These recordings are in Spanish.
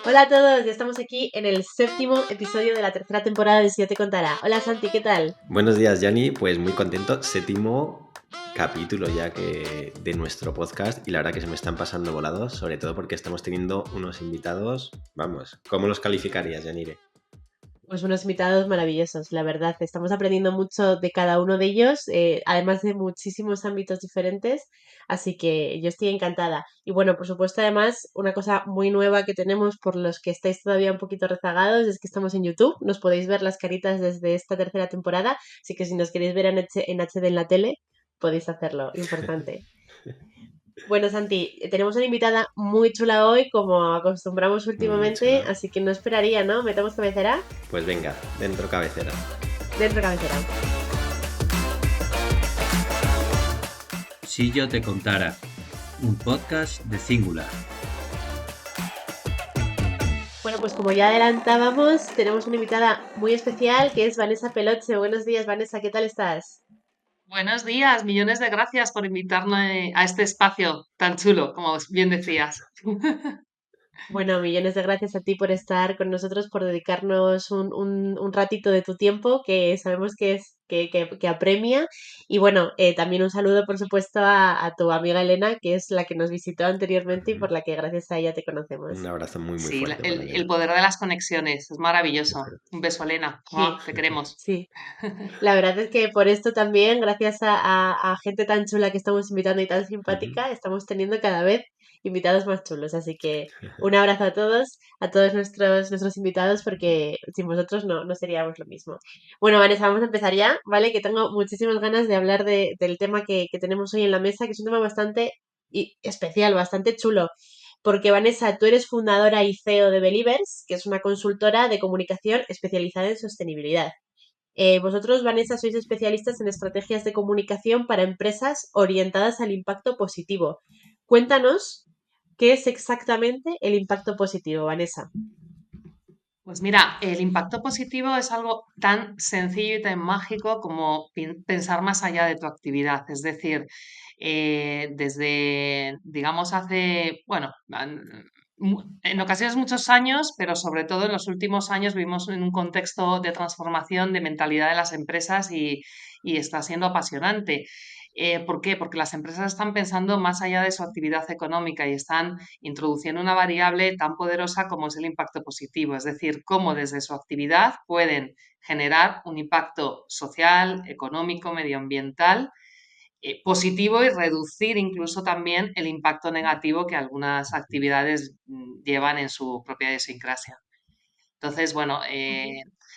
Hola a todos, ya estamos aquí en el séptimo episodio de la tercera temporada de Si yo te contara. Hola Santi, ¿qué tal? Buenos días, Yanni. Pues muy contento. Séptimo capítulo ya que de nuestro podcast y la verdad que se me están pasando volados, sobre todo porque estamos teniendo unos invitados. Vamos, ¿cómo los calificarías, Yanire? Pues unos invitados maravillosos, la verdad. Estamos aprendiendo mucho de cada uno de ellos, además de muchísimos ámbitos diferentes, así que yo estoy encantada. Y bueno, por supuesto, además, una cosa muy nueva que tenemos por los que estáis todavía un poquito rezagados es que estamos en YouTube. Nos podéis ver las caritas desde esta tercera temporada, así que si nos queréis ver en HD en la tele, podéis hacerlo. Importante. Bueno, Santi, tenemos una invitada muy chula hoy, como acostumbramos Muy últimamente, chula. así que no esperaría, ¿no? ¿Metemos cabecera? Pues venga, dentro cabecera. Dentro cabecera. Si yo te contara, un podcast de Singular. Bueno, pues como ya adelantábamos, tenemos una invitada muy especial que es Vanessa Peloche. Buenos días, Vanessa, ¿qué tal estás? Buenos días, millones de gracias por invitarme a este espacio tan chulo, como bien decías. Bueno, millones de gracias a ti por estar con nosotros, por dedicarnos un ratito de tu tiempo, que sabemos que es que apremia. Y bueno, también un saludo, por supuesto, a tu amiga Elena, que es la que nos visitó anteriormente y por la que gracias a ella te Un conocemos. abrazo muy Sí, fuerte para el Elena. poder de las conexiones es maravilloso. Eso Un beso, Elena. ¡Mua! Sí, Te queremos. sí. La verdad es que por esto también, gracias a gente tan chula que estamos invitando y tan es. simpática, estamos teniendo cada vez invitados más chulos. Así que un abrazo a todos nuestros invitados, porque sin vosotros no seríamos lo mismo. Bueno, Vanessa, vamos a empezar ya, ¿vale? Que tengo muchísimas ganas de hablar del tema que tenemos hoy en la mesa, que es un tema bastante especial, bastante chulo. Porque Vanessa, tú eres fundadora y CEO de Believers, que es una consultora de comunicación especializada en sostenibilidad. Vosotros, Vanessa, sois especialistas en estrategias de comunicación para empresas orientadas al impacto positivo. Cuéntanos qué es exactamente el impacto positivo, Vanessa. Pues mira, el impacto positivo es algo tan sencillo y tan mágico como pensar más allá de tu actividad. Es decir, desde, digamos, hace, bueno, en ocasiones muchos años, pero sobre todo en los últimos años vivimos en un contexto de transformación de mentalidad de las empresas y está siendo apasionante. ¿Por qué? Porque las empresas están pensando más allá de su actividad económica y están introduciendo una variable tan poderosa como es el impacto positivo, es decir, cómo desde su actividad pueden generar un impacto social, económico, medioambiental positivo y reducir incluso también el impacto negativo que algunas actividades llevan en su propia idiosincrasia. Entonces, bueno,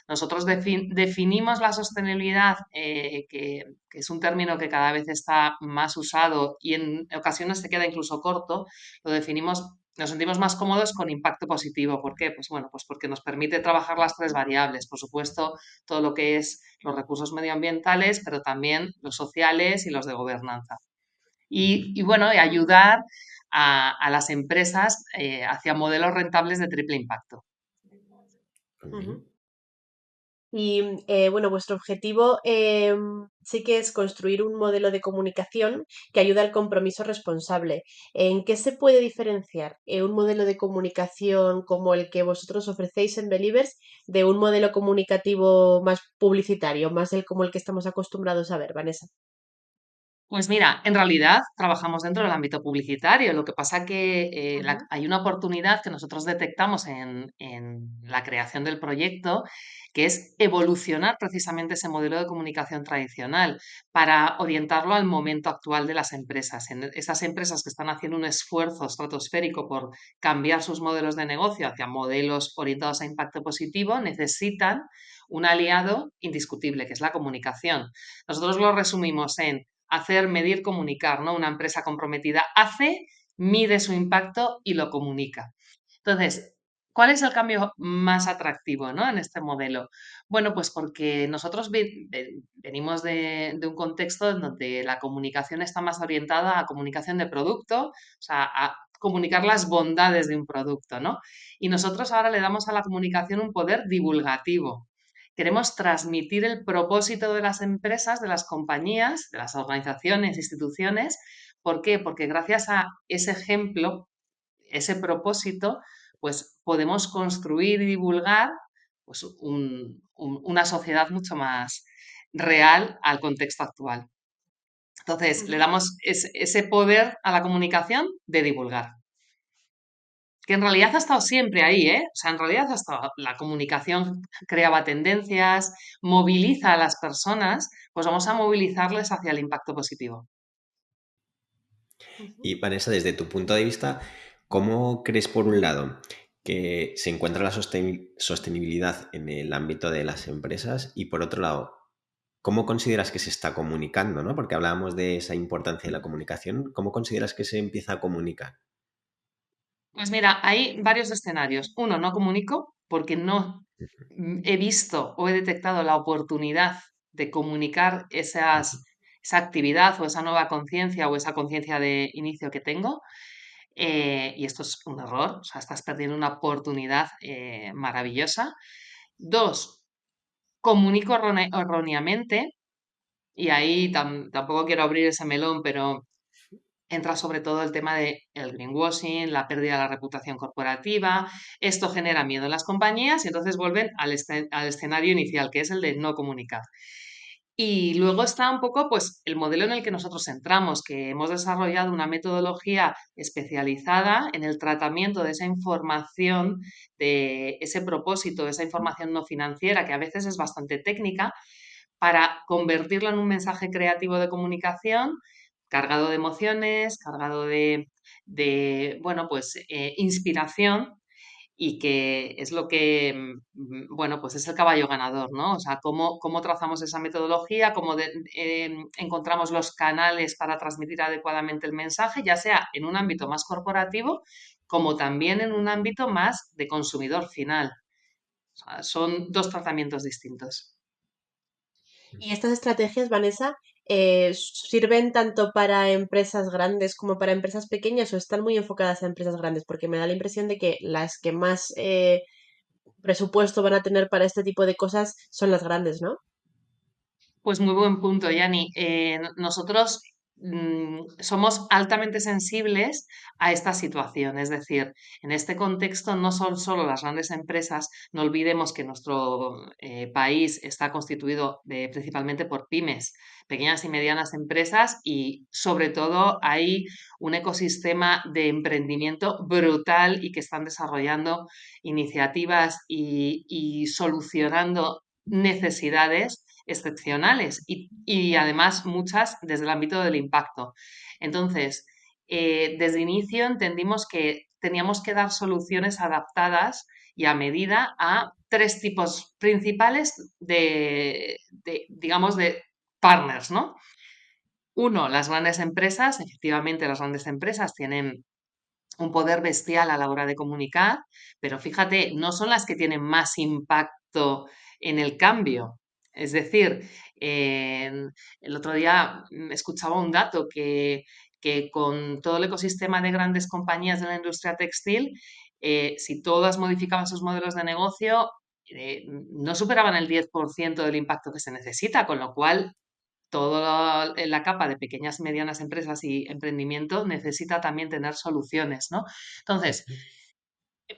nosotros definimos la sostenibilidad, que es un término que cada vez está más usado y en ocasiones se queda incluso corto, lo definimos, nos sentimos más cómodos con impacto positivo. ¿Por qué? Pues bueno, pues porque nos permite trabajar las tres variables, por supuesto, todo lo que es los recursos medioambientales, pero también los sociales y los de gobernanza. Y bueno, y ayudar a las empresas hacia modelos rentables de triple impacto. Ujú. Y bueno, vuestro objetivo sí que es construir un modelo de comunicación que ayude al compromiso responsable. ¿En qué se puede diferenciar un modelo de comunicación como el que vosotros ofrecéis en Believers de un modelo comunicativo más publicitario, más como el que estamos acostumbrados a ver, Vanessa? Pues mira, en realidad trabajamos dentro del ámbito publicitario. Lo que pasa que Ujú. hay una oportunidad que nosotros detectamos en la creación del proyecto, que es evolucionar precisamente ese modelo de comunicación tradicional para orientarlo al momento actual de las empresas. En esas empresas que están haciendo un esfuerzo estratosférico por cambiar sus modelos de negocio hacia modelos orientados a impacto positivo, necesitan un aliado indiscutible, que es la comunicación. Nosotros lo resumimos en hacer, medir, comunicar, ¿no? Una empresa comprometida hace, mide su impacto y lo comunica. Entonces, ¿cuál es el cambio más atractivo, ¿no? En este modelo? Bueno, pues porque nosotros venimos de un contexto en donde la comunicación está más orientada a comunicación de producto, o sea, a comunicar las bondades de un producto, ¿no? Y nosotros ahora le damos a la comunicación un poder divulgativo. Queremos transmitir el propósito de las empresas, de las compañías, de las organizaciones, instituciones. ¿Por qué? Porque gracias a ese ejemplo, ese propósito, pues podemos construir y divulgar pues, una sociedad mucho más real al contexto actual. Entonces, le Ujú. damos ese poder a la comunicación de divulgar, que en realidad ha estado siempre ahí, ¿eh? O sea, en realidad ha estado, la comunicación creaba tendencias, moviliza a las personas, pues vamos a movilizarles hacia el impacto positivo. Ujú. Y Vanessa, desde tu punto de vista, ¿cómo crees, por un lado, que se encuentra la sostenibilidad en el ámbito de las empresas? Y por otro lado, ¿cómo consideras que se está comunicando, ¿no? Porque hablábamos de esa importancia de la comunicación. ¿Cómo consideras que se empieza a comunicar? Pues mira, hay varios escenarios. Uno, no comunico porque no he visto o he detectado la oportunidad de comunicar esa actividad o esa nueva conciencia o esa conciencia de inicio que tengo. Y esto es un error, o sea, estás perdiendo una oportunidad maravillosa. Dos, comunico erróneamente y ahí tampoco quiero abrir ese melón, pero entra sobre todo el tema del greenwashing, la pérdida de la reputación corporativa. Esto genera miedo en las compañías y entonces vuelven al escenario inicial, que es el de no comunicar. Y luego está un poco pues, el modelo en el que nosotros entramos, que hemos desarrollado una metodología especializada en el tratamiento de esa información, de ese propósito, de esa información no financiera, que a veces es bastante técnica, para convertirlo en un mensaje creativo de comunicación cargado de emociones, cargado bueno, pues inspiración y que es lo que, bueno, pues es el caballo ganador, ¿no? O sea, cómo trazamos esa metodología, encontramos los canales para transmitir adecuadamente el mensaje, ya sea en un ámbito más corporativo como también en un ámbito más de consumidor final. O sea, son dos tratamientos distintos. Y estas estrategias, Vanessa, ¿sirven tanto para empresas grandes como para empresas pequeñas o están muy enfocadas a empresas grandes? Porque me da la impresión de que las que más presupuesto van a tener para este tipo de cosas son las grandes, ¿no? Pues muy buen punto, Yanni. Nosotros somos altamente sensibles a esta situación. Es decir, en este contexto no son solo las grandes empresas, no olvidemos que nuestro país está constituido principalmente por pymes, pequeñas y medianas empresas, y sobre todo hay un ecosistema de emprendimiento brutal y que están desarrollando iniciativas y solucionando necesidades excepcionales y además muchas desde el ámbito del impacto. Entonces, desde inicio entendimos que teníamos que dar soluciones adaptadas y a medida a tres tipos principales digamos, de partners, ¿no? Uno, las grandes empresas. Efectivamente, las grandes empresas tienen un poder bestial a la hora de comunicar, pero fíjate, no son las que tienen más impacto en el cambio. Es decir, el otro día escuchaba un dato que con todo el ecosistema de grandes compañías de la industria textil, si todas modificaban sus modelos de negocio, no superaban el 10% del impacto que se necesita, con lo cual toda la capa de pequeñas y medianas empresas y emprendimiento necesita también tener soluciones, ¿no? Entonces,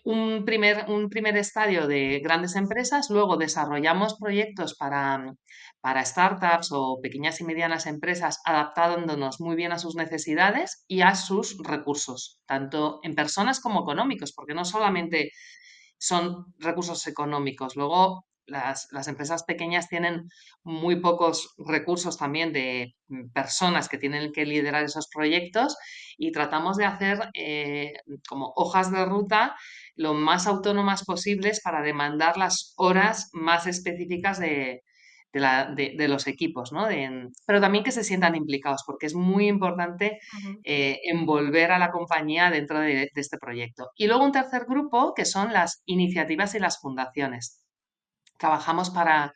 un primer estadio de grandes empresas, luego desarrollamos proyectos para startups o pequeñas y medianas empresas adaptándonos muy bien a sus necesidades y a sus recursos, tanto en personas como económicos, porque no solamente son recursos económicos. Luego, las empresas pequeñas tienen muy pocos recursos también de personas que tienen que liderar esos proyectos y tratamos de hacer como hojas de ruta lo más autónomas posibles para demandar las horas más específicas de los equipos, ¿no? Pero también que se sientan implicados, porque es muy importante Ujú. envolver a la compañía dentro de este proyecto. Y luego un tercer grupo, que son las iniciativas y las fundaciones. Trabajamos para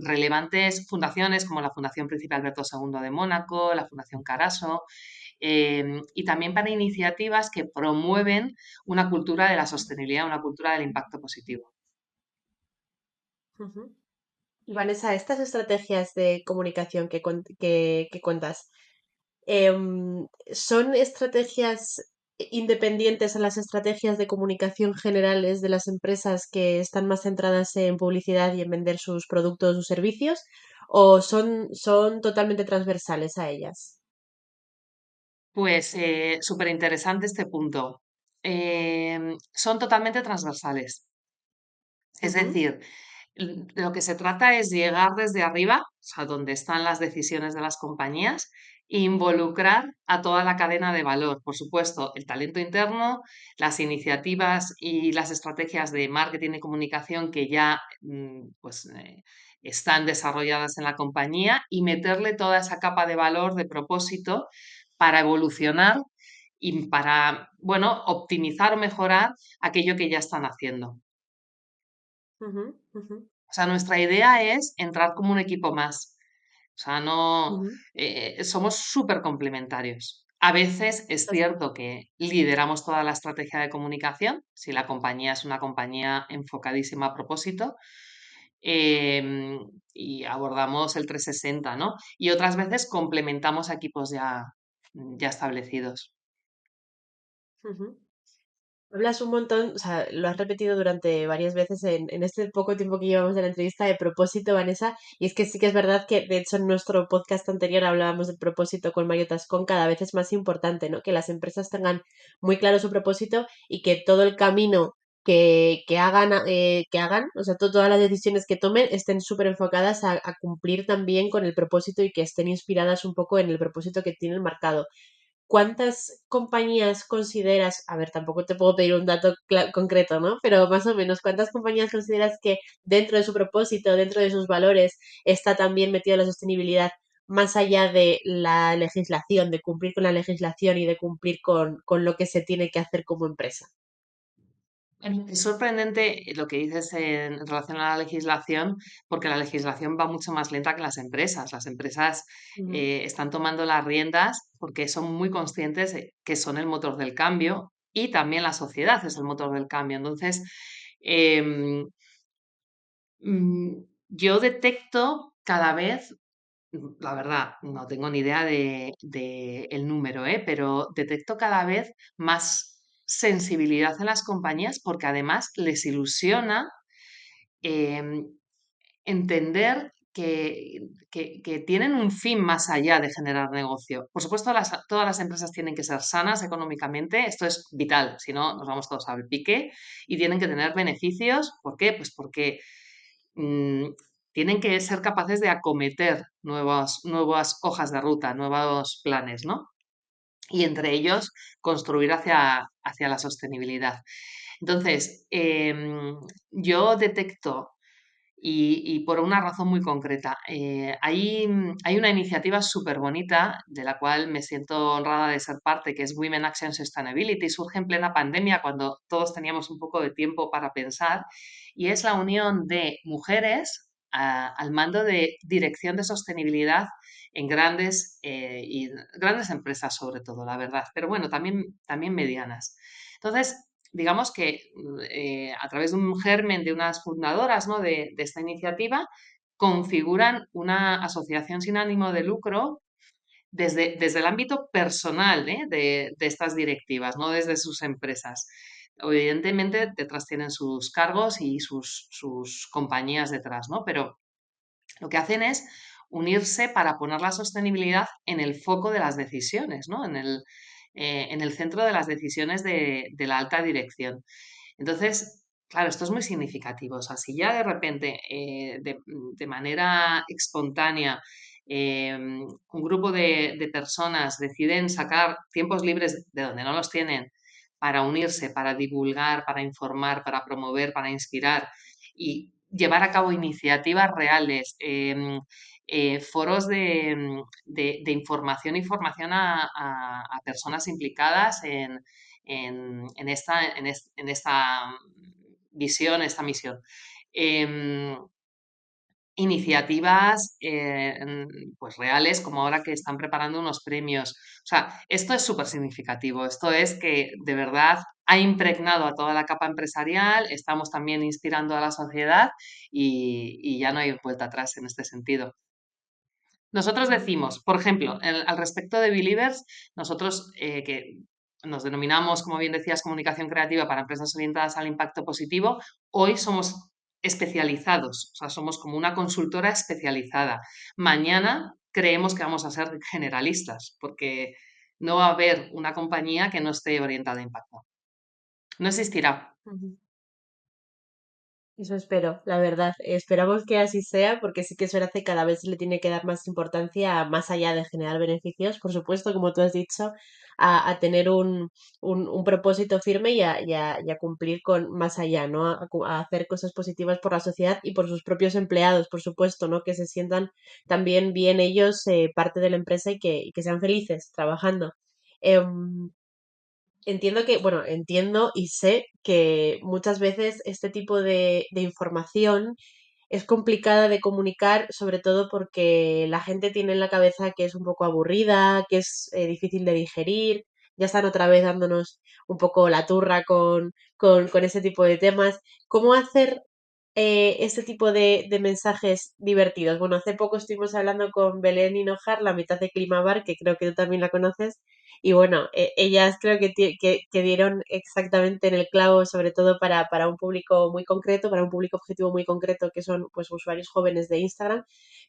relevantes fundaciones como la Fundación Príncipe Alberto II de Mónaco, la Fundación Caraso, y también para iniciativas que promueven una cultura de la sostenibilidad, una cultura del impacto positivo. Ujú. Y Vanessa, estas estrategias de comunicación que cuentas, ¿son estrategias independientes a las estrategias de comunicación generales de las empresas que están más centradas en publicidad y en vender sus productos o servicios, o son totalmente transversales a ellas? Pues súper interesante este punto. Son totalmente transversales. Es Ujú, decir, lo que se trata es llegar desde arriba, o sea, donde están las decisiones de las compañías, e involucrar a toda la cadena de valor. Por supuesto, el talento interno, las iniciativas y las estrategias de marketing y comunicación que ya están desarrolladas en la compañía y meterle toda esa capa de valor, de propósito, para evolucionar y para, bueno, optimizar o mejorar aquello que ya están haciendo. ujú, ujú, O sea, nuestra idea es entrar como un equipo más. O sea, no ujú. somos súper complementarios. A veces es cierto que lideramos toda la estrategia de comunicación, si la compañía es una compañía enfocadísima a propósito, em, y abordamos el 360, ¿no? Y otras veces complementamos a equipos ya establecidos. Ujú. Hablas un montón, o sea, lo has repetido durante varias veces en este poco tiempo que llevamos de la entrevista de propósito, Vanessa, y es que sí que es verdad que, de hecho, en nuestro podcast anterior hablábamos del propósito con Mario Tascón, cada vez es más importante, ¿no? Que las empresas tengan muy claro su propósito y que todo el camino que hagan, o sea, todas las decisiones que tomen estén súper enfocadas a cumplir también con el propósito y que estén inspiradas un poco en el propósito que tienen marcado. ¿Cuántas compañías consideras, a ver, tampoco te puedo pedir un dato concreto, ¿no? Pero más o menos, ¿cuántas compañías consideras que dentro de su propósito, dentro de sus valores, está también metida la sostenibilidad, más allá de la legislación, de cumplir con la legislación y de cumplir con lo que se tiene que hacer como empresa? Es sorprendente lo que dices en relación a la legislación, porque la legislación va mucho más lenta que las empresas. Las empresas Ujú, están tomando las riendas porque son muy conscientes de que son el motor del cambio y también la sociedad es el motor del cambio. Entonces, em, yo detecto cada vez, la verdad, no tengo ni idea de el número, pero detecto cada vez más sensibilidad en las compañías porque además les ilusiona em, entender que tienen un fin más allá de generar negocio. Por supuesto, todas las empresas tienen que ser sanas económicamente, esto es vital, si no nos vamos todos al pique, y tienen que tener beneficios. ¿Por qué? Pues porque mm, tienen que ser capaces de acometer nuevas hojas de ruta, nuevos planes, ¿no? Y entre ellos construir hacia la sostenibilidad. Entonces, yo detecto, y por una razón muy concreta, hay una iniciativa súper bonita de la cual me siento honrada de ser parte, que es Women Action Sustainability. Surge en plena pandemia cuando todos teníamos un poco de tiempo para pensar y es la unión de mujeres al mando de dirección de sostenibilidad en grandes empresas sobre todo, la verdad, pero bueno, también medianas. Entonces, digamos que a través de un germen de unas fundadoras, ¿no? de esta iniciativa, configuran una asociación sin ánimo de lucro desde el ámbito personal, de estas directivas, no desde sus empresas. Evidentemente, detrás tienen sus cargos y sus compañías detrás, ¿no? Pero lo que hacen es unirse para poner la sostenibilidad en el foco de las decisiones, ¿no? En el centro de las decisiones de la alta dirección. Entonces, claro, esto es muy significativo. O sea, si ya de repente, de manera espontánea, un grupo de personas deciden sacar tiempos libres de donde no los tienen para unirse, para divulgar, para informar, para promover, para inspirar y llevar a cabo iniciativas reales, foros de información y formación a personas implicadas en esta visión, esta misión. Em, Iniciativas pues reales, como ahora que están preparando unos premios. O sea, esto es súper significativo. Esto es que de verdad ha impregnado a toda la capa empresarial, estamos también inspirando a la sociedad y ya no hay vuelta atrás en este sentido. Nosotros ujú, decimos, por ejemplo, al respecto de Believers, nosotros que nos denominamos, como bien decías, comunicación creativa para empresas orientadas al impacto positivo. Hoy somos especializados, o sea, somos como una consultora especializada. Mañana creemos que vamos a ser generalistas, porque no va a haber una compañía que no esté orientada a impacto. No existirá. Ujú. Eso espero, la verdad. Esperamos que así sea, porque sí que es verdad que cada vez se le tiene que dar más importancia, más allá de generar beneficios, por supuesto, como tú has dicho, a tener un propósito firme y a cumplir con más allá, ¿no? A hacer cosas positivas por la sociedad y por sus propios empleados, por supuesto, ¿no? Que se sientan también bien ellos, parte de la empresa y que sean felices trabajando. Em, Entiendo que, bueno, entiendo y sé que muchas veces este tipo de información es complicada de comunicar, sobre todo porque la gente tiene en la cabeza que es un poco aburrida, que es difícil de digerir. Ya están otra vez dándonos un poco la turra con ese tipo de temas. ¿Cómo hacer este tipo de mensajes divertidos? Bueno, hace poco estuvimos hablando con Belén Hinojar, la mitad de Climabar, que creo que tú también la conoces, y bueno, ellas creo que dieron exactamente en el clavo, sobre todo para un público muy concreto, para un público objetivo muy concreto, que son pues usuarios jóvenes de Instagram.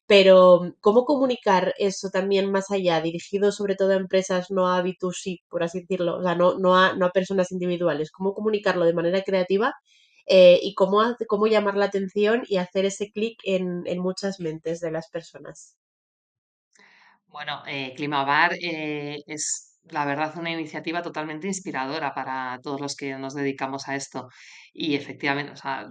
Pero, ¿cómo comunicar eso también más allá, dirigido sobre todo a empresas, no a B2C, por así decirlo? O sea, no a personas individuales. ¿Cómo comunicarlo de manera creativa? Y cómo llamar la atención y hacer ese clic en muchas mentes de las personas. Bueno, Climabar es, la verdad, una iniciativa totalmente inspiradora para todos los que nos dedicamos a esto. Y efectivamente, o sea,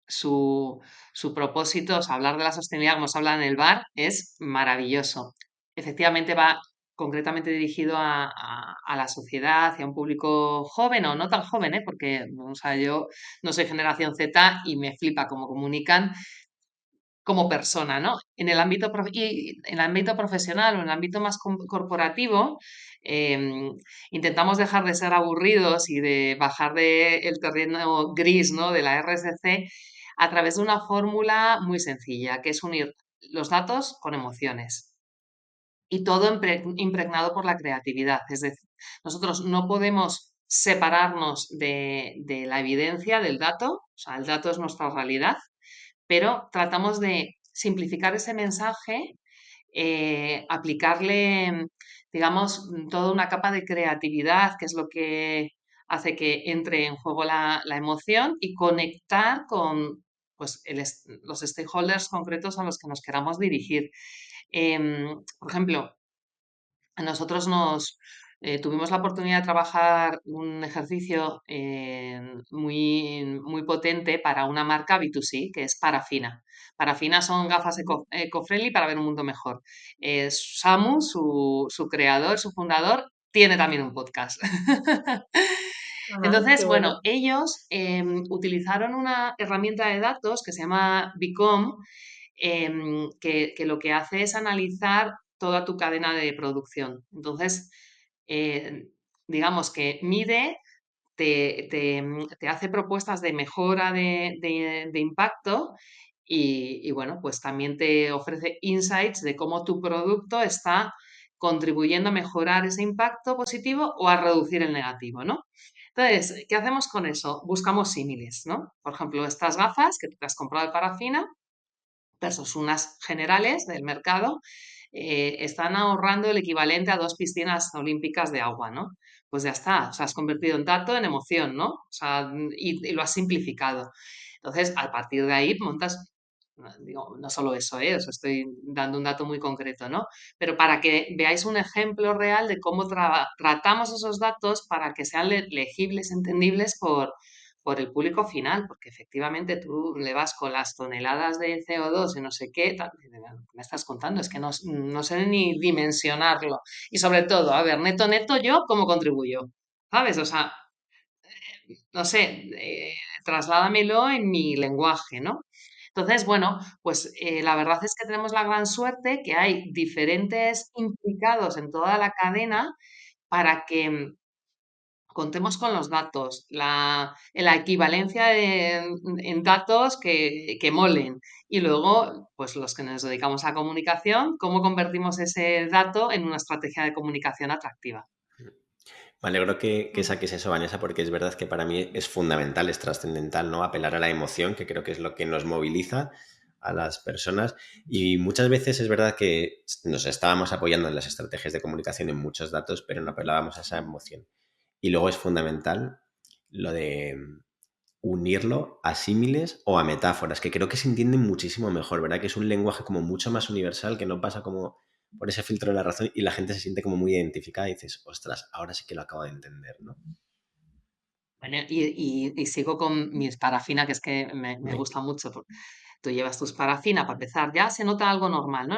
su, su propósito, o sea, hablar de la sostenibilidad como se habla en el bar, es maravilloso. Efectivamente va concretamente dirigido a la sociedad y a un público joven o no tan joven, ¿eh? Porque o sea, yo no soy generación Z y me flipa cómo comunican como persona, ¿no? En el ámbito profesional o en el ámbito más corporativo, intentamos dejar de ser aburridos y de bajar del terreno gris, ¿no? De la RSC a través de una fórmula muy sencilla, que es unir los datos con emociones y todo impregnado por la creatividad. Es decir, nosotros no podemos separarnos de la evidencia del dato, o sea, el dato es nuestra realidad, pero tratamos de simplificar ese mensaje, aplicarle, digamos, toda una capa de creatividad, que es lo que hace que entre en juego la emoción y conectar con pues, los stakeholders concretos a los que nos queramos dirigir. Por ejemplo, a nosotros tuvimos la oportunidad de trabajar un ejercicio muy potente para una marca B2C, que es Parafina. Parafina son gafas eco-friendly para ver un mundo mejor. Samu, su creador, su fundador, tiene también un podcast. Ajá, qué Entonces, bueno, bueno. ellos utilizaron una herramienta de datos que se llama Become, que lo que hace es analizar toda tu cadena de producción. Entonces, eh, digamos que mide, te hace propuestas de mejora de impacto y, bueno, pues también te ofrece insights de cómo tu producto está contribuyendo a mejorar ese impacto positivo o a reducir el negativo, ¿no? Entonces, ¿qué hacemos con eso? Buscamos símiles, ¿no? Por ejemplo, estas gafas que te has comprado de parafina versus unas generales del mercado, están ahorrando el equivalente a 2 piscinas olímpicas de agua, ¿no? Pues ya está, o sea, has convertido en dato en emoción, ¿no? O sea, y lo has simplificado. Entonces, a partir de ahí montas, no, digo, no solo eso, os estoy dando un dato muy concreto, ¿no? Pero para que veáis un ejemplo real de cómo tratamos esos datos para que sean legibles, entendibles por el público final, porque efectivamente tú le vas con las toneladas de CO2 y no sé qué, me estás contando, es que no sé ni dimensionarlo. Y sobre todo, a ver, neto, yo, ¿cómo contribuyo? ¿Sabes? O sea, no sé, trasládamelo en mi lenguaje, ¿no? Entonces, bueno, pues la verdad es que tenemos la gran suerte que hay diferentes implicados en toda la cadena para que contemos con los datos, la equivalencia en datos que molen. Y luego, pues los que nos dedicamos a comunicación, cómo convertimos ese dato en una estrategia de comunicación atractiva. Me alegro que saques eso, Vanessa, porque es verdad que para mí es fundamental, es trascendental, ¿no? Apelar a la emoción, que creo que es lo que nos moviliza a las personas. Y muchas veces es verdad que nos estábamos apoyando en las estrategias de comunicación en muchos datos, pero no apelábamos a esa emoción. Y luego es fundamental lo de unirlo a símiles o a metáforas, que creo que se entienden muchísimo mejor, ¿verdad? Que es un lenguaje como mucho más universal, que no pasa como por ese filtro de la razón y la gente se siente como muy identificada y dices, ostras, ahora sí que lo acabo de entender, ¿no? Bueno, y sigo con mis parafina, que es que me Venga. gusta mucho. Tú llevas tus parafina para empezar, ya se nota algo normal, ¿no?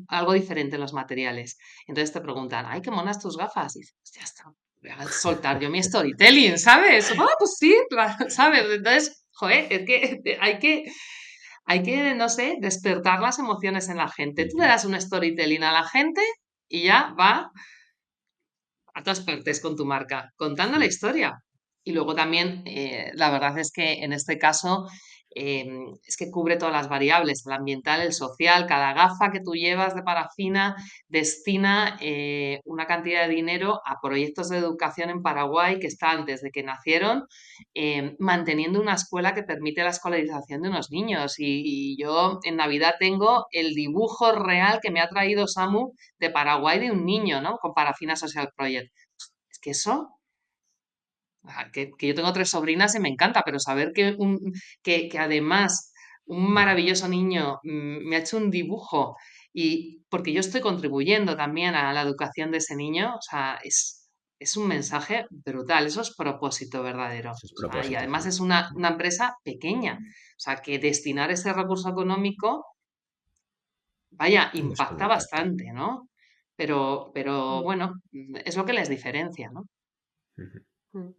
Algo diferente en los materiales. Entonces te preguntan, ay, qué monas tus gafas. Y dices, "Pues ya está, voy a soltar yo mi storytelling, ¿sabes? Ah, pues sí, claro, ¿sabes? Entonces, joder, es que hay que, no sé, despertar las emociones en la gente. Tú le Ujú. das un storytelling a la gente y ya va a todas partes con tu marca, contando la historia. Y luego también, la verdad es que en este caso, eh, es que cubre todas las variables, el ambiental, el social, cada gafa que tú llevas de parafina destina una cantidad de dinero a proyectos de educación en Paraguay que están desde que nacieron manteniendo una escuela que permite la escolarización de unos niños. Y yo en Navidad tengo el dibujo real que me ha traído Samu de Paraguay de un niño, ¿no? Con Parafina Social Project. Es que eso, que yo tengo 3 sobrinas y me encanta, pero saber que además un maravilloso niño me ha hecho un dibujo y porque yo estoy contribuyendo también a la educación de ese niño, o sea, es un mensaje brutal, eso es propósito verdadero. Eso es O sea, y propósito, además sí. es una empresa pequeña, o sea, que destinar ese recurso económico, vaya, Es con impacta impacto. bastante, ¿no? Pero Mm, bueno, es lo que les diferencia, ¿no? Ujú. mm.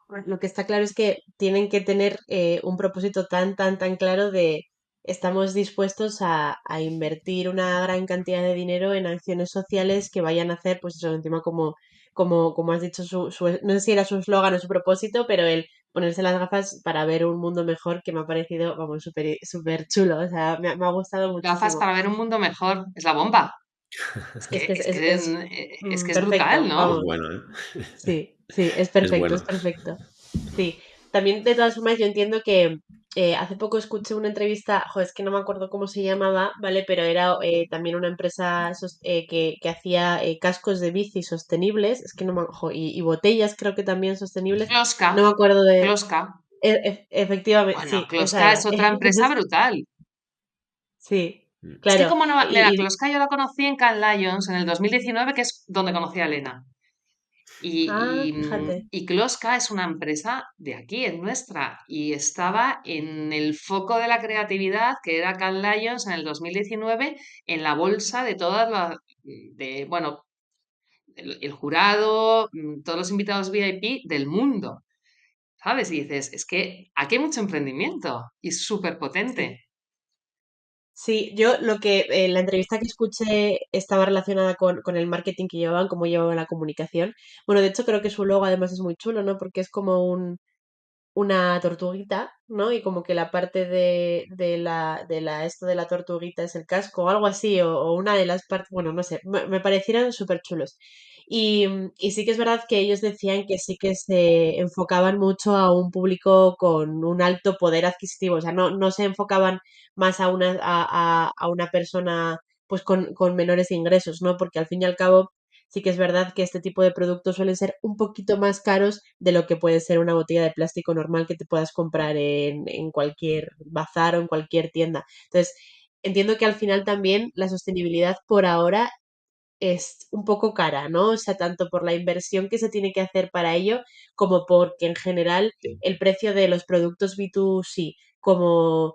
Bueno, lo que está claro es que tienen que tener un propósito tan, tan, tan claro de estamos dispuestos a invertir una gran cantidad de dinero en acciones sociales que vayan a hacer, pues eso, encima como has dicho, no sé si era su eslogan o su propósito, pero el ponerse las gafas para ver un mundo mejor que me ha parecido, vamos, súper súper chulo, o sea, me ha gustado Gafas muchísimo. para ver un mundo mejor, es la bomba. Es Es que que, es, es es, que, es, es que es brutal, perfecto, ¿no? Es vamos. bueno, ¿eh? Sí, sí, es Es perfecto, es bueno. perfecto. Sí, también de todas formas yo entiendo que hace poco escuché una entrevista, es que no me acuerdo cómo se llamaba, ¿vale? Pero era también una empresa que hacía cascos de bici sostenibles, es que no me, y botellas creo que también sostenibles, Closca, no me acuerdo de, Closca. efectivamente, Bueno, sí, esa Closca era. es otra empresa brutal. Sí, Mm. Es que claro, como no, mira, y, Closca yo la conocí en Cannes Lions en el 2019, que es donde conocí a Elena. Y, fíjate, y Closca es una empresa de aquí, es nuestra, y estaba en el foco de la creatividad, que era Cannes Lions en el 2019, en la bolsa de todas las, bueno, el jurado, todos los invitados VIP del mundo, ¿sabes? Y dices, es que aquí hay mucho emprendimiento y es súper sí. potente. Sí, yo lo que la entrevista que escuché estaba relacionada con el marketing que llevaban, cómo llevaban la comunicación. Bueno, de hecho creo que su logo además es muy chulo, ¿no? Porque es como una tortuguita, ¿no? Y como que la parte esto de la tortuguita es el casco o algo así, o una de las partes, bueno, no sé, me parecieron súper chulos. Y sí que es verdad que ellos decían que sí que se enfocaban mucho a un público con un alto poder adquisitivo, o sea, no se enfocaban más a una persona pues con menores ingresos, ¿no? Porque al fin y al cabo sí que es verdad que este tipo de productos suelen ser un poquito más caros de lo que puede ser una botella de plástico normal que te puedas comprar en cualquier bazar o en cualquier tienda. Entonces, entiendo que al final también la sostenibilidad por ahora es un poco cara, ¿no? O sea, tanto por la inversión que se tiene que hacer para ello, como porque en general Sí. el precio de los productos B2C, como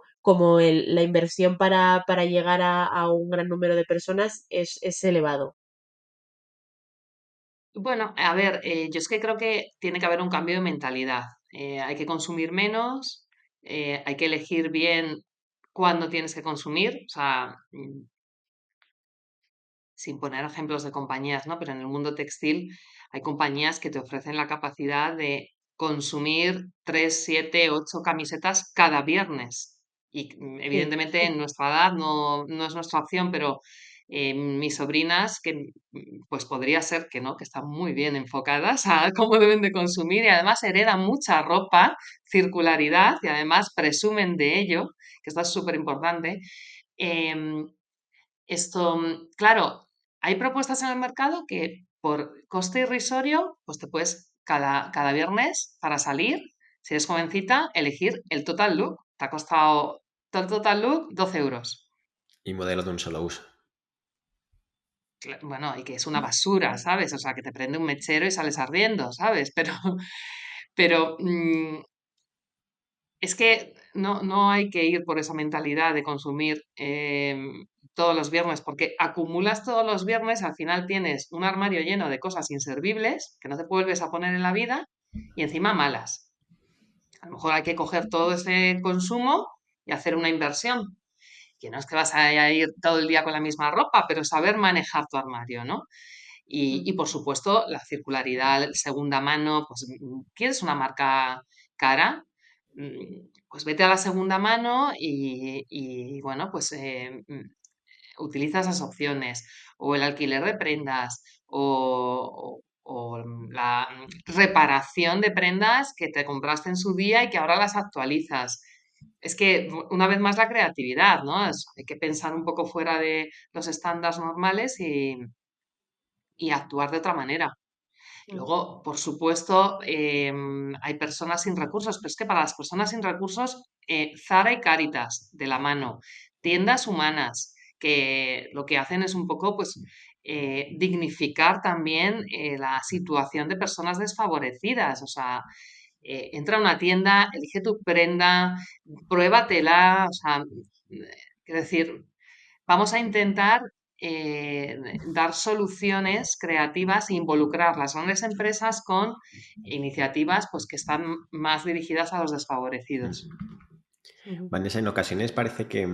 la inversión para llegar a un gran número de personas es elevado. Bueno, a ver, yo es que creo que tiene que haber un cambio de mentalidad. Hay que consumir menos, hay que elegir bien cuándo tienes que consumir, o sea, sin poner ejemplos de compañías, ¿no? Pero en el mundo textil hay compañías que te ofrecen la capacidad de consumir 3, 7, 8 camisetas cada viernes. Y Sí, evidentemente en nuestra edad no es nuestra opción, pero mis sobrinas, que pues podría ser que no, que están muy bien enfocadas a cómo deben de consumir y además heredan mucha ropa, circularidad y además presumen de ello, que esto es súper importante. Em, claro, hay propuestas en el mercado que por coste irrisorio, pues te puedes cada viernes para salir, si eres jovencita, elegir el Total Look. Te ha costado todo el Total Look 12 euros. Y modelo de un solo uso. Bueno, y que es una basura, ¿sabes? O sea, que te prende un mechero y sales ardiendo, ¿sabes? Pero es que no hay que ir por esa mentalidad de consumir todos los viernes, porque acumulas todos los viernes, al final tienes un armario lleno de cosas inservibles que no te vuelves a poner en la vida y encima malas. A lo mejor hay que coger todo ese consumo y hacer una inversión, que no es que vas a ir todo el día con la misma ropa, pero saber manejar tu armario, ¿no? Y por supuesto, la circularidad, segunda mano, pues quieres una marca cara, pues vete a la segunda mano y, bueno, pues utiliza esas opciones. O el alquiler de prendas, o la reparación de prendas que te compraste en su día y que ahora las actualizas. Es que, una vez más, la creatividad, ¿no? Hay que pensar un poco fuera de los estándares normales y actuar de otra manera. Mm. Luego, por supuesto, hay personas sin recursos, pero es que para las personas sin recursos, Zara y Cáritas de la mano, tiendas humanas, que lo que hacen es un poco, pues, dignificar también la situación de personas desfavorecidas. O sea, entra a una tienda, elige tu prenda, pruébatela, o sea, quiero decir, vamos a intentar eh, dar soluciones creativas e involucrar las grandes empresas con iniciativas pues, que están más dirigidas a los desfavorecidos. Ujú. Vanessa, en ocasiones parece que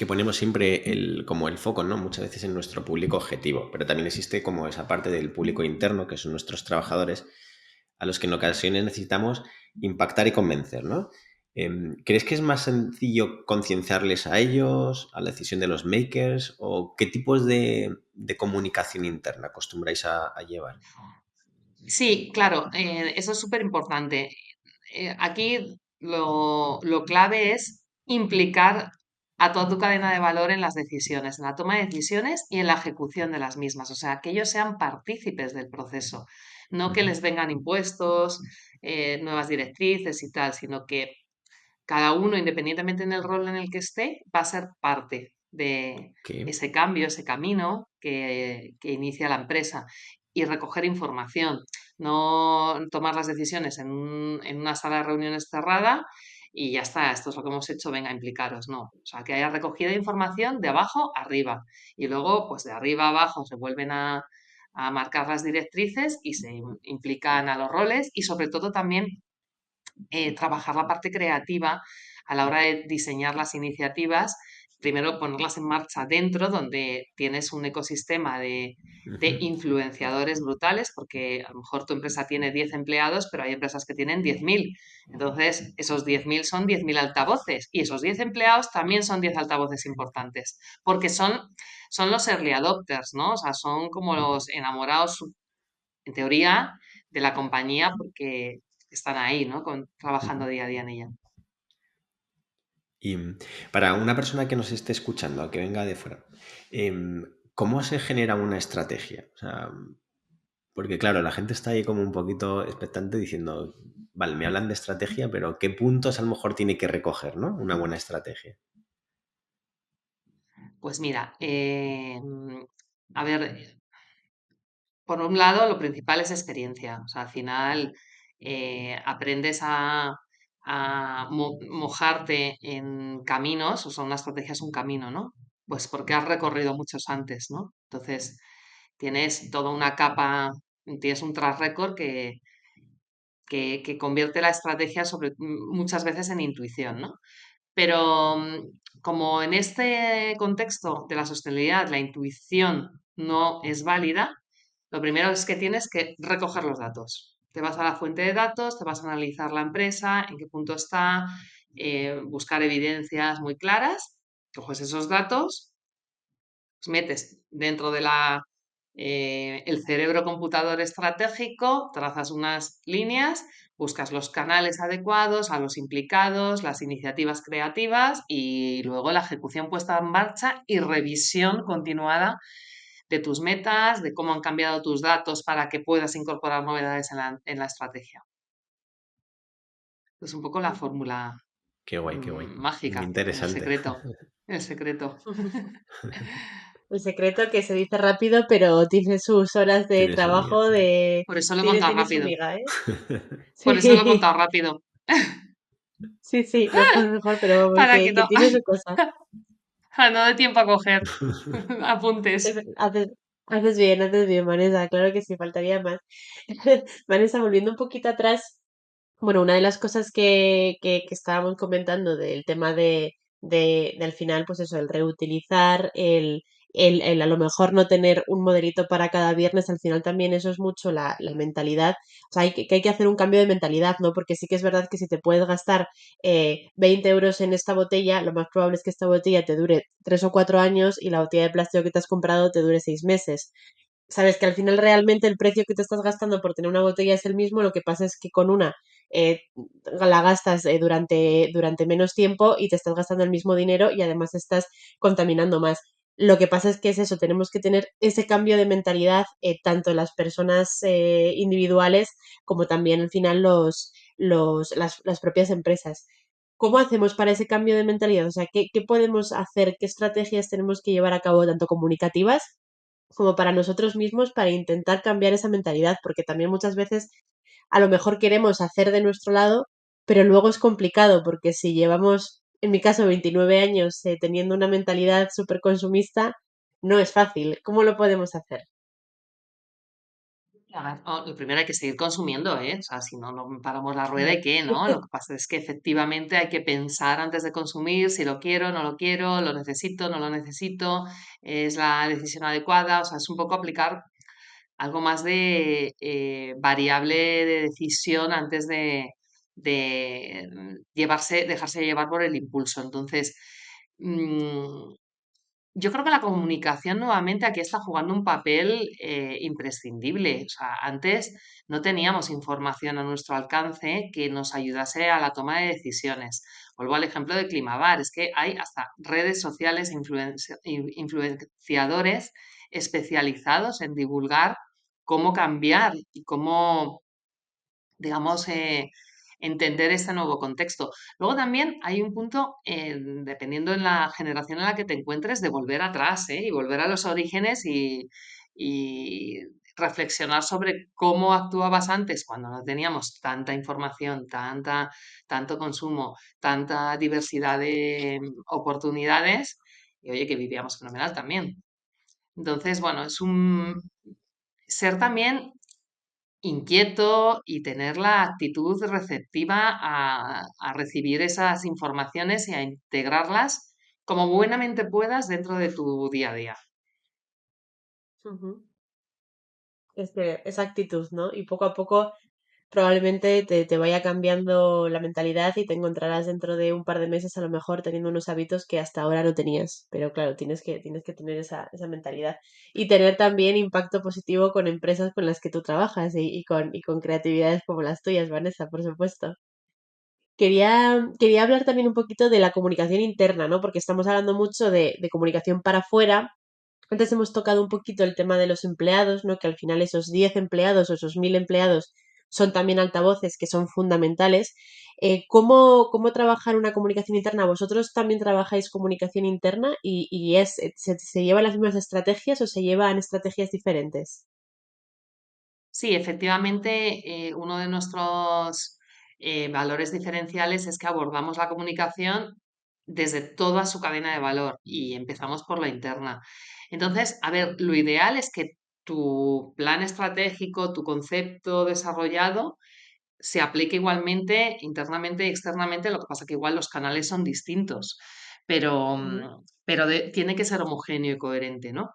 ponemos siempre como el foco, ¿no? Muchas veces en nuestro público objetivo, pero también existe como esa parte del público interno, que son nuestros trabajadores, a los que en ocasiones necesitamos impactar y convencer, ¿no? ¿Crees que es más sencillo concienciarles a ellos, a la decisión de los makers, o qué tipos de comunicación interna acostumbráis a llevar? Sí, claro, eso es súper importante. Aquí lo clave es implicar a toda tu cadena de valor en las decisiones, en la toma de decisiones y en la ejecución de las mismas. O sea, que ellos sean partícipes del proceso, no que Ujú. les vengan impuestos, nuevas directrices y tal, sino que cada uno, independientemente en el rol en el que esté, va a ser parte de Ok. ese cambio, ese camino que inicia la empresa y recoger información, no tomar las decisiones en una sala de reuniones cerrada y ya está, esto es lo que hemos hecho, venga, implicaros, no. O sea, que haya recogida de información de abajo arriba y luego, pues de arriba a abajo se vuelven a marcar las directrices y se implican a los roles y sobre todo también trabajar la parte creativa a la hora de diseñar las iniciativas, primero ponerlas en marcha dentro, donde tienes un ecosistema de Ujú. influenciadores brutales, porque a lo mejor tu empresa tiene 10 empleados, pero hay empresas que tienen 10.000. Entonces, esos 10.000 son 10.000 altavoces y esos 10 empleados también son 10 altavoces importantes, porque son los early adopters, ¿no? O sea, son como los enamorados en teoría, de la compañía porque están ahí, ¿no? Trabajando Ujú. día a día en ella. Y para una persona que nos esté escuchando, que venga de fuera, ¿cómo se genera una estrategia? O sea, porque claro, la gente está ahí como un poquito expectante diciendo, vale, me hablan de estrategia, pero ¿qué puntos a lo mejor tiene que recoger, ¿no? Una buena estrategia. Pues mira, a ver, por un lado, lo principal es experiencia. O sea, al final aprendes a mojarte en caminos, o sea, una estrategia es un camino, ¿no? Pues porque has recorrido muchos antes, ¿no? Entonces, tienes toda una capa, tienes un track record que convierte la estrategia muchas veces en intuición, ¿no? Pero como en este contexto de la sostenibilidad la intuición no es válida, lo primero es que tienes que recoger los datos. Te vas a la fuente de datos, te vas a analizar la empresa, en qué punto está, buscar evidencias muy claras, coges esos datos, metes dentro de el cerebro computador estratégico, trazas unas líneas, buscas los canales adecuados, a los implicados, las iniciativas creativas y luego la ejecución puesta en marcha y revisión continuada de tus metas, de cómo han cambiado tus datos para que puedas incorporar novedades en la estrategia. Es un poco la Ujú. fórmula Qué guay, qué guay. Muy mágica, el interesante. secreto, el secreto. El secreto que se dice rápido, pero tiene sus horas de Tiene su lío. trabajo, Por eso lo he tiene, contado tiene su rápido. miga, ¿eh? Por eso lo he Sí, contado rápido. sí, sí, mejor, mejor, pero vamos, Para que que no, tiene su cosa. no dé tiempo a coger apuntes. Haces bien, Vanessa, claro que sí, faltaría más. Vanessa, volviendo un poquito atrás, bueno, una de las cosas que estábamos comentando del tema de al final, pues eso, el reutilizar, el a lo mejor no tener un modelito para cada viernes, al final también eso es mucho la mentalidad. O sea, que hay que hacer un cambio de mentalidad, ¿no? Porque sí que es verdad que si te puedes gastar 20 euros en esta botella, lo más probable es que esta botella te dure 3 o 4 años y la botella de plástico que te has comprado te dure 6 meses. Sabes que al final realmente el precio que te estás gastando por tener una botella es el mismo, lo que pasa es que con una eh, la gastas durante menos tiempo y te estás gastando el mismo dinero y además estás contaminando más. Lo que pasa es que es eso, tenemos que tener ese cambio de mentalidad, tanto las personas individuales como también al final las propias empresas. ¿Cómo hacemos para ese cambio de mentalidad? O sea, ¿qué podemos hacer? ¿Qué estrategias tenemos que llevar a cabo, tanto comunicativas como para nosotros mismos, para intentar cambiar esa mentalidad? Porque también muchas veces a lo mejor queremos hacer de nuestro lado, pero luego es complicado porque si llevamos, en mi caso, 29 años teniendo una mentalidad súper consumista, no es fácil. ¿Cómo lo podemos hacer? Lo primero hay que seguir consumiendo, ¿eh? O sea, si no, no paramos la rueda y Claro. qué, ¿no? Lo que pasa es que efectivamente hay que pensar antes de consumir si lo quiero, no lo quiero, lo necesito, no lo necesito, es la decisión adecuada. O sea, es un poco aplicar algo más de variable de decisión antes de dejarse llevar por el impulso. Entonces, mm, yo creo que la comunicación nuevamente aquí está jugando un papel imprescindible. O sea, antes no teníamos información a nuestro alcance que nos ayudase a la toma de decisiones. Vuelvo al ejemplo de Climavar, es que hay hasta redes sociales, influenciadores especializados en divulgar cómo cambiar y cómo, digamos, entender este nuevo contexto. Luego también hay un punto, dependiendo en la generación en la que te encuentres, de volver atrás, ¿eh? Y volver a los orígenes y reflexionar sobre cómo actuabas antes cuando no teníamos tanta información, tanto consumo, tanta diversidad de oportunidades y oye, que vivíamos fenomenal también. Entonces, bueno, es un ser también inquieto y tener la actitud receptiva a recibir esas informaciones y a integrarlas como buenamente puedas dentro de tu día a día. Ujú. Esa actitud, ¿no? Y poco a poco probablemente te vaya cambiando la mentalidad y te encontrarás dentro de un par de meses a lo mejor teniendo unos hábitos que hasta ahora no tenías. Pero claro, tienes que tener esa mentalidad y tener también impacto positivo con empresas con las que tú trabajas y con creatividades como las tuyas, Vanessa, por supuesto. Quería hablar también un poquito de la comunicación interna, ¿no? Porque estamos hablando mucho de comunicación para afuera. Antes hemos tocado un poquito el tema de los empleados, ¿no? Que al final esos 10 empleados o esos 1000 empleados son también altavoces que son fundamentales. ¿Cómo trabajar una comunicación interna? ¿Vosotros también trabajáis comunicación interna se llevan las mismas estrategias o se llevan estrategias diferentes? Sí, efectivamente, uno de nuestros valores diferenciales es que abordamos la comunicación desde toda su cadena de valor y empezamos por la interna. Entonces, a ver, lo ideal es que tu plan estratégico, tu concepto desarrollado, se aplique igualmente internamente y externamente, lo que pasa que igual los canales son distintos, pero, Ujú, tiene que ser homogéneo y coherente, ¿no?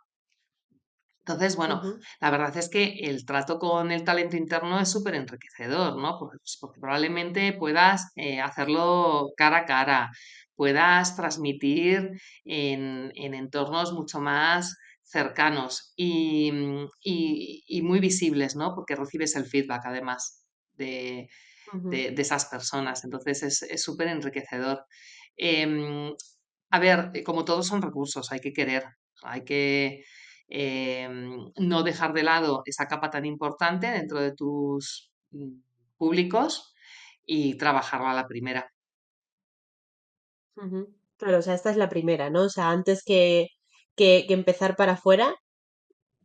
Entonces, bueno, ujú, la verdad es que el trato con el talento interno es súper enriquecedor, ¿no? Pues porque probablemente puedas hacerlo cara a cara, puedas transmitir en entornos mucho más cercanos y muy visibles, ¿no? Porque recibes el feedback además de, Ujú, de esas personas. Entonces es súper enriquecedor. Em, a ver, como todos son recursos, hay que querer, hay que no dejar de lado esa capa tan importante dentro de tus públicos y trabajarla a la primera. ujú. Claro, o sea, esta es la primera, ¿no? O sea, antes que empezar para afuera,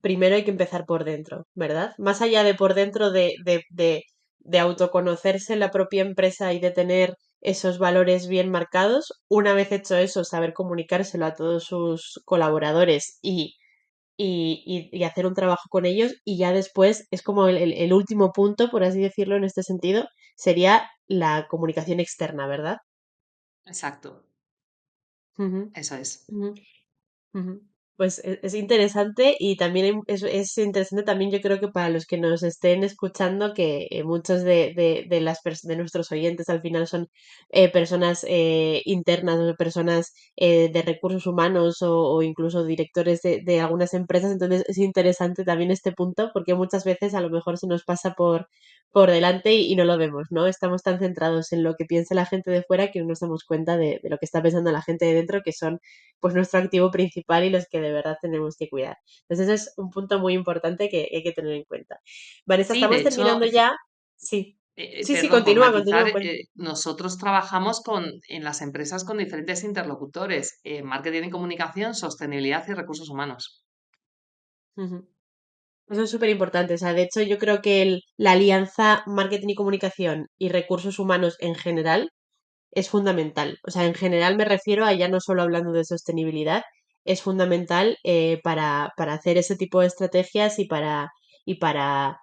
primero hay que empezar por dentro, ¿verdad? Más allá de por dentro de autoconocerse la propia empresa y de tener esos valores bien marcados, una vez hecho eso, saber comunicárselo a todos sus colaboradores y hacer un trabajo con ellos y ya después es como el último punto, por así decirlo, en este sentido, sería la comunicación externa, ¿verdad? Exacto, Ujú, eso es. ujú. Ujú. Pues es interesante y también es interesante también yo creo que para los que nos estén escuchando que muchos de nuestros oyentes al final son personas internas o personas de recursos humanos o incluso directores de algunas empresas, entonces es interesante también este punto porque muchas veces a lo mejor se nos pasa por delante y no lo vemos, ¿no? Estamos tan centrados en lo que piensa la gente de fuera que no nos damos cuenta de lo que está pensando la gente de dentro, que son pues nuestro activo principal y los que de verdad tenemos que cuidar. Entonces, ese es un punto muy importante que hay que tener en cuenta. Vanessa, Sí, de estamos hecho, terminando ya. Sí. Sí, perdón, por continúa, matizar, continúa. nosotros trabajamos en las empresas con diferentes interlocutores, marketing y comunicación, sostenibilidad y recursos humanos. Ujú. Eso es súper importante. O sea, de hecho, yo creo que la alianza marketing y comunicación y recursos humanos en general es fundamental. O sea, en general me refiero a ya no solo hablando de sostenibilidad, es fundamental para hacer ese tipo de estrategias y para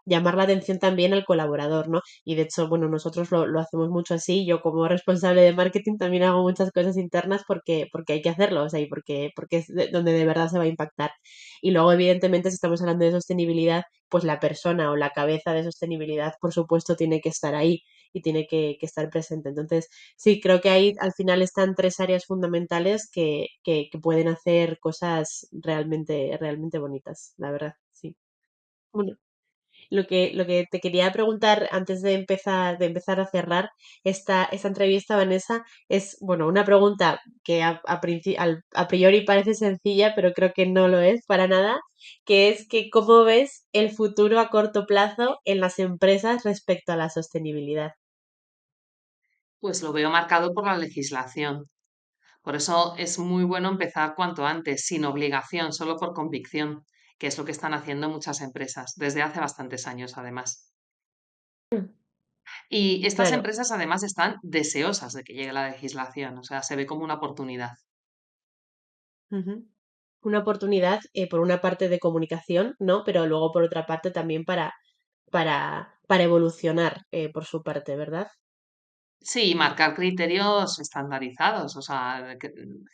llamar la atención también al colaborador, ¿no? Y de hecho, bueno, nosotros lo hacemos mucho así. Yo como responsable de marketing también hago muchas cosas internas porque hay que hacerlo, o sea, y porque es donde de verdad se va a impactar. Y luego, evidentemente, si estamos hablando de sostenibilidad, pues la persona o la cabeza de sostenibilidad, por supuesto, tiene que estar ahí y tiene que estar presente. Entonces, sí, creo que ahí al final están tres áreas fundamentales que pueden hacer cosas realmente bonitas, la verdad, sí. Bueno, lo que te quería preguntar antes de empezar a cerrar esta entrevista, Vanessa, es, bueno, una pregunta que a priori parece sencilla, pero creo que no lo es para nada, que es que ¿cómo ves el futuro a corto plazo en las empresas respecto a la sostenibilidad? Pues lo veo marcado por la legislación. Por eso es muy bueno empezar cuanto antes, sin obligación, solo por convicción, que es lo que están haciendo muchas empresas, desde hace bastantes años además. Y estas Claro. empresas además están deseosas de que llegue la legislación, o sea, se ve como una oportunidad. Ujú. Una oportunidad, por una parte de comunicación, ¿no? Pero luego por otra parte también para evolucionar, por su parte, ¿verdad? Sí, marcar criterios estandarizados, o sea,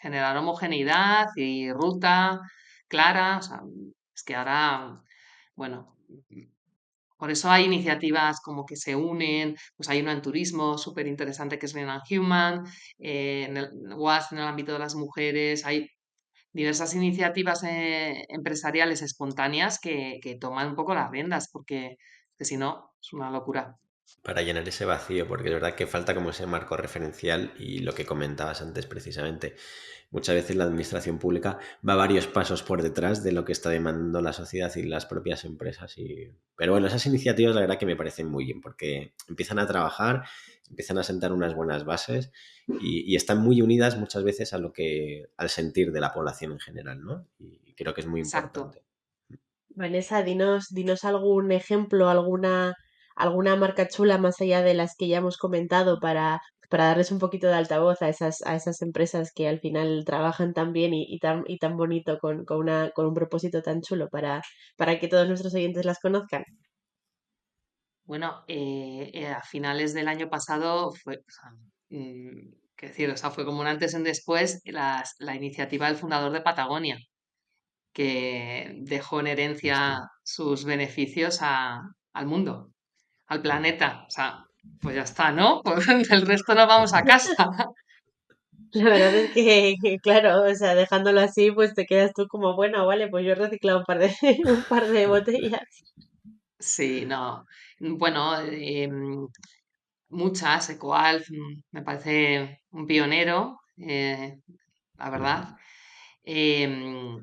generar homogeneidad y ruta clara, o sea, es que ahora, bueno, por eso hay iniciativas como que se unen, pues hay una en turismo súper interesante que es Lean and Human, en el WAS en el ámbito de las mujeres, hay diversas iniciativas empresariales espontáneas que toman un poco las riendas, porque que si no, es una locura. Para llenar ese vacío, porque es verdad que falta como ese marco referencial y lo que comentabas antes precisamente. Muchas veces la administración pública va varios pasos por detrás de lo que está demandando la sociedad y las propias empresas. Pero bueno, esas iniciativas la verdad que me parecen muy bien porque empiezan a trabajar, empiezan a sentar unas buenas bases y están muy unidas muchas veces al sentir de la población en general, ¿no? Y creo que es muy Exacto. importante. Vanessa, dinos algún ejemplo, alguna marca chula más allá de las que ya hemos comentado para darles un poquito de altavoz a esas empresas que al final trabajan tan bien y tan bonito con un propósito tan chulo para que todos nuestros oyentes las conozcan. Bueno, a finales del año pasado fue, o sea, qué decir, o sea, fue como un antes y un después la iniciativa del fundador de Patagonia, que dejó en Sí, herencia sí. sus beneficios al mundo, al planeta. O sea, pues ya está, ¿no? Pues el resto nos vamos a casa. La verdad es que, claro, o sea, dejándolo así, pues te quedas tú como, bueno, vale, pues yo he reciclado un par de, un par de botellas. Sí, no. Bueno, muchas, Ecoalf, me parece un pionero, la Ujú. verdad. Em,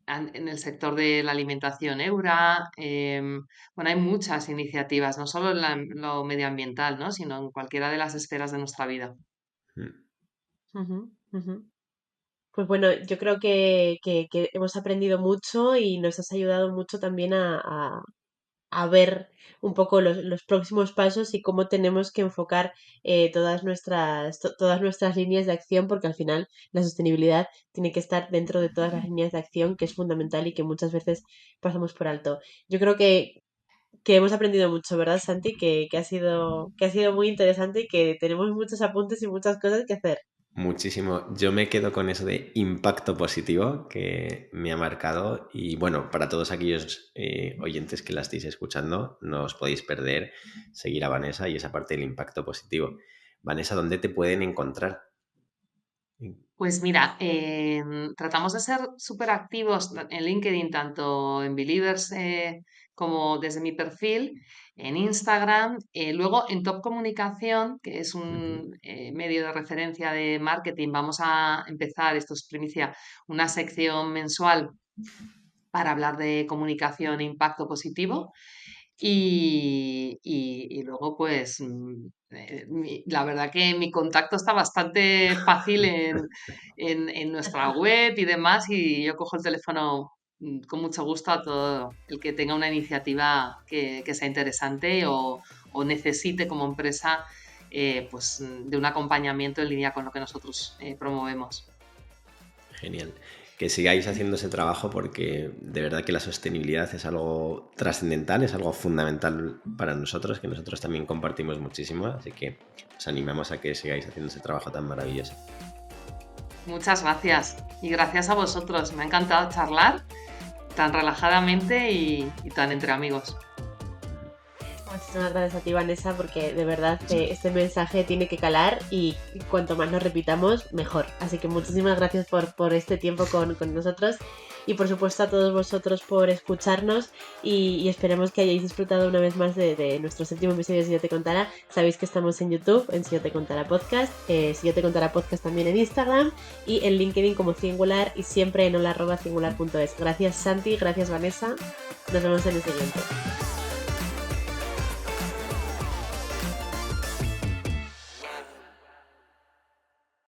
en el sector de la alimentación Eura, bueno, hay muchas iniciativas, no solo en lo medioambiental, ¿no? Sino en cualquiera de las esferas de nuestra vida. Mm. Ujú, ujú. Pues bueno, yo creo que hemos aprendido mucho y nos has ayudado mucho también a ver un poco los próximos pasos y cómo tenemos que enfocar todas nuestras líneas de acción, porque al final la sostenibilidad tiene que estar dentro de todas las líneas de acción, que es fundamental y que muchas veces pasamos por alto. Yo creo que hemos aprendido mucho, ¿verdad, Santi? Que ha sido muy interesante y que tenemos muchos apuntes y muchas cosas que hacer. Muchísimo. Yo me quedo con eso de impacto positivo que me ha marcado y bueno, para todos aquellos oyentes que la estéis escuchando, no os podéis perder seguir a Vanessa y esa parte del impacto positivo. Vanessa, ¿dónde te pueden encontrar? Pues mira, tratamos de ser súper activos en LinkedIn, tanto en Believers como desde mi perfil, en Instagram, luego en Top Comunicación, que es Ujú. un medio de referencia de marketing. Vamos a empezar, esto es primicia, una sección mensual para hablar de comunicación e impacto positivo. Y luego, pues, la verdad que mi contacto está bastante fácil en nuestra web y demás, y yo cojo el teléfono con mucho gusto a todo el que tenga una iniciativa que sea interesante o necesite como empresa pues, de un acompañamiento en línea con lo que nosotros promovemos. Genial. Que sigáis haciendo ese trabajo porque de verdad que la sostenibilidad es algo trascendental, es algo fundamental para nosotros, que nosotros también compartimos muchísimo, así que os animamos a que sigáis haciendo ese trabajo tan maravilloso. Muchas gracias y gracias a vosotros. Me ha encantado charlar tan relajadamente y tan entre amigos. Muchísimas gracias a ti, Vanessa, porque de verdad este mensaje tiene que calar y cuanto más nos repitamos, mejor. Así que muchísimas gracias por este tiempo con nosotros y por supuesto a todos vosotros por escucharnos y esperemos que hayáis disfrutado una vez más de nuestro séptimo episodio de Si Yo Te Contara. Sabéis que estamos en YouTube, en Si Yo Te Contara Podcast, Si Yo Te Contara Podcast también en Instagram y en LinkedIn como Singular y siempre en hola@singular.es. Gracias Santi, gracias Vanessa. Nos vemos en el siguiente.